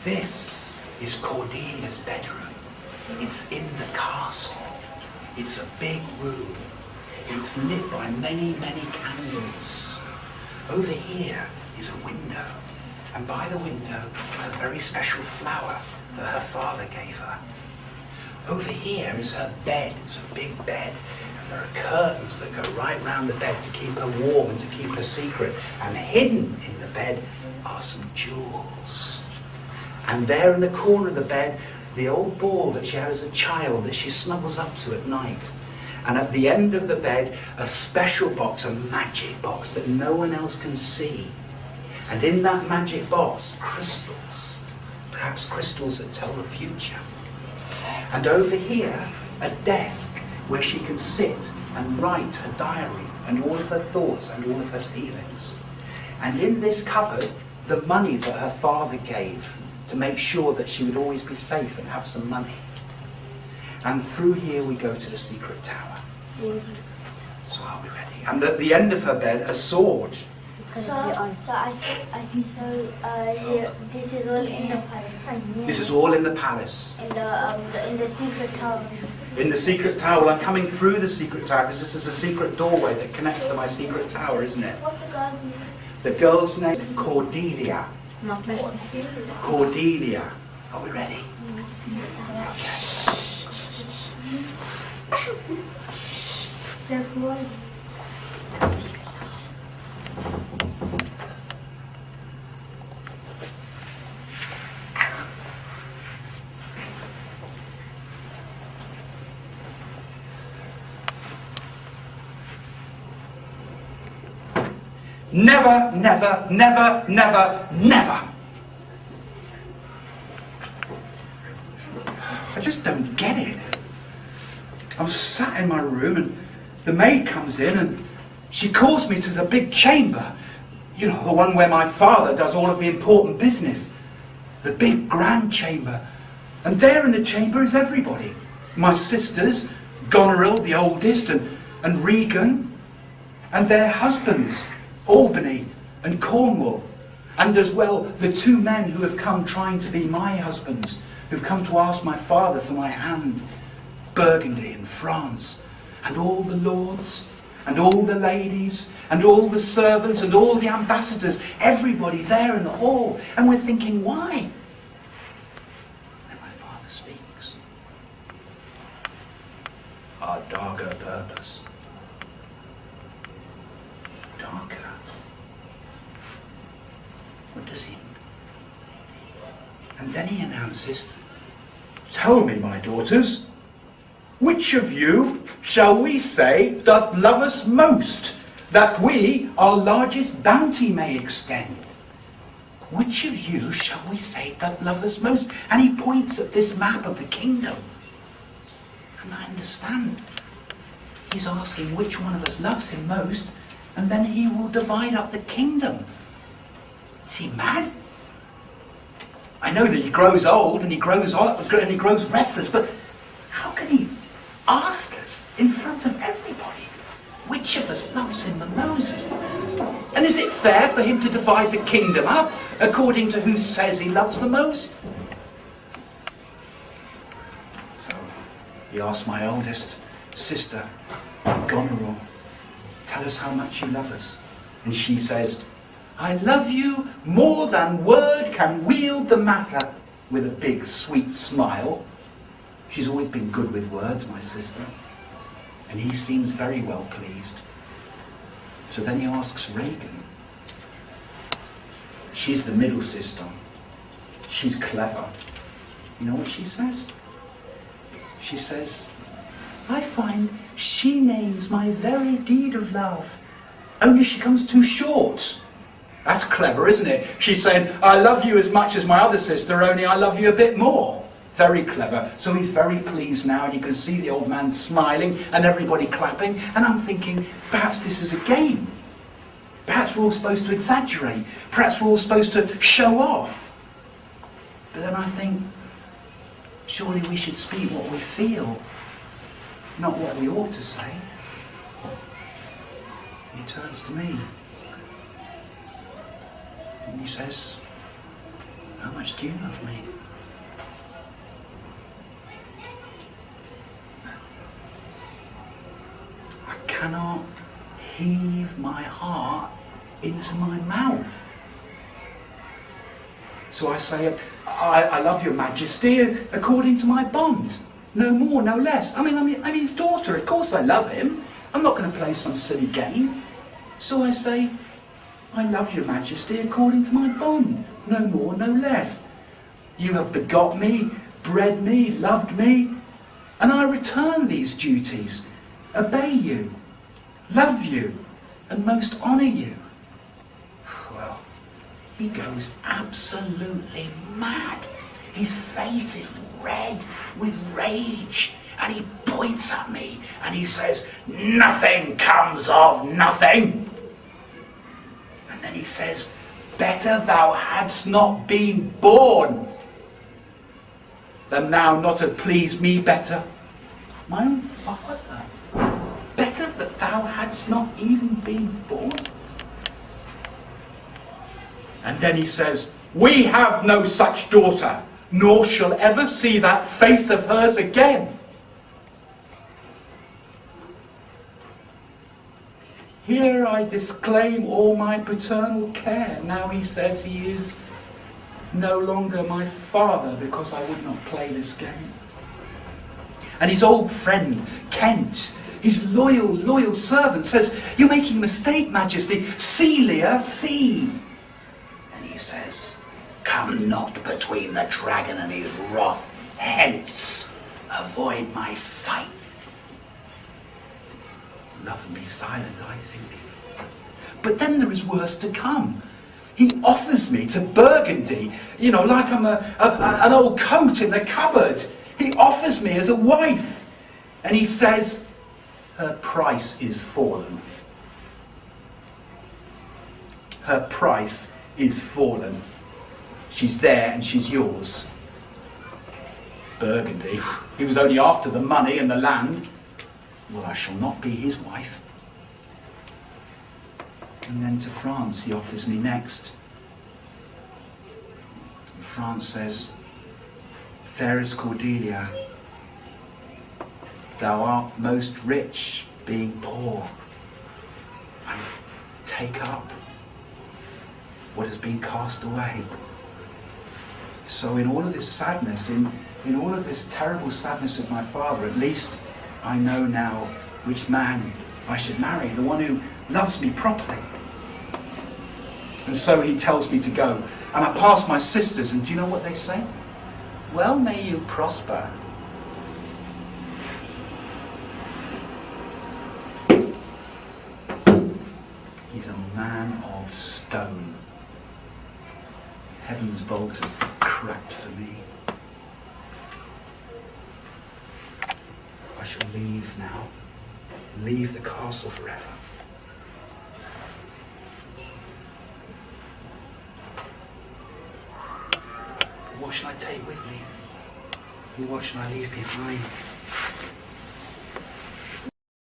This is Cordelia's bedroom. It's in the castle. It's a big room. It's lit by many, many candles. Over here is a window. And by the window, a very special flower that her father gave her. Over here is her bed. It's a big bed. And there are curtains that go right round the bed to keep her warm and to keep her secret. And hidden in the bed are some jewels. And there in the corner of the bed, the old ball that she had as a child that she snuggles up to at night. And at the end of the bed, a special box, a magic box that no one else can see. And in that magic box, crystals. Perhaps crystals that tell the future. And over here, a desk where she can sit and write her diary and all of her thoughts and all of her feelings. And in this cupboard, the money that her father gave to make sure that she would always be safe and have some money. And through here we go to the secret tower. Yes. So are we ready? And at the end of her bed, a sword. So I think this is all in the palace. This is all in the palace. In the secret tower. In the secret tower. Well, I'm coming through the secret tower because this is a secret doorway that connects to my secret tower, isn't it? What's the girl's name? The girl's name is Cordelia. Cordelia. Are we ready? Okay. Step one. Never, never, never, never, never. I just don't get it. I'm sat in my room and the maid comes in and she calls me to the big chamber. You know, the one where my father does all of the important business. The big grand chamber. And there in the chamber is everybody. My sisters, Goneril, the oldest, and Regan, and their husbands, Albany and Cornwall, and as well the two men who have come trying to be my husbands, who've come to ask my father for my hand, Burgundy and France, and all the lords, and all the ladies, and all the servants, and all the ambassadors, everybody there in the hall, and we're thinking, why? And my father speaks. Our darker purpose. Darker. What does he mean? And then he announces, tell me, my daughters, which of you, shall we say, doth love us most, that we our largest bounty may extend? Which of you, shall we say, doth love us most? And he points at this map of the kingdom. And I understand. He's asking which one of us loves him most, and then he will divide up the kingdom. Is he mad? I know that he grows old and he grows restless, but how can he ask us in front of everybody which of us loves him the most? And is it fair for him to divide the kingdom up according to who says he loves the most? So he asked my oldest sister, Goneril, tell us how much you love us. And she says, I love you more than word can wield the matter, with a big sweet smile. She's always been good with words, my sister. And he seems very well pleased. So then he asks Regan. She's the middle sister. She's clever. You know what she says? She says, I find she names my very deed of love, only she comes too short. That's clever, isn't it? She's saying, I love you as much as my other sister, only I love you a bit more. Very clever. So he's very pleased now, and you can see the old man smiling and everybody clapping. And I'm thinking, perhaps this is a game. Perhaps we're all supposed to exaggerate. Perhaps we're all supposed to show off. But then I think, surely we should speak what we feel, not what we ought to say. He turns to me. And he says, How much do you love me? I cannot heave my heart into my mouth. So I say, I love your majesty according to my bond. No more, no less. I mean, I'm his daughter. Of course I love him. I'm not going to play some silly game. So I say, I love your majesty according to my bond. No more, no less. You have begot me, bred me, loved me, and I return these duties, obey you, love you, and most honour you. Well, he goes absolutely mad. His face is red with rage, and he points at me and he says, nothing comes of nothing. And then he says, better thou hadst not been born than thou not have pleased me better. My own father. Better that thou hadst not even been born. And then he says, we have no such daughter, nor shall ever see that face of hers again. Here I disclaim all my paternal care. Now he says he is no longer my father because I would not play this game. And his old friend, Kent, his loyal servant, says, you're making a mistake, Majesty. See, Lear, see. And he says, come not between the dragon and his wrath. Hence, avoid my sight. Love and be silent, I think. But then there is worse to come. He offers me to Burgundy, like I'm an old coat in the cupboard. He offers me as a wife. And he says, her price is fallen. Her price is fallen. She's there and she's yours. Burgundy, he was only after the money and the land. Well, I shall not be his wife. And then to France he offers me next. And France says, fairest Cordelia, thou art most rich, being poor. And take up what has been cast away. So in all of this sadness, in all of this terrible sadness with my father, at least I know now which man I should marry, the one who loves me properly. And so he tells me to go. And I pass my sisters, and do you know what they say? Well, may you prosper. He's a man of stone. Heaven's vault has cracked for me. I shall leave now. Leave the castle forever. What shall I take with me? What shall I leave behind?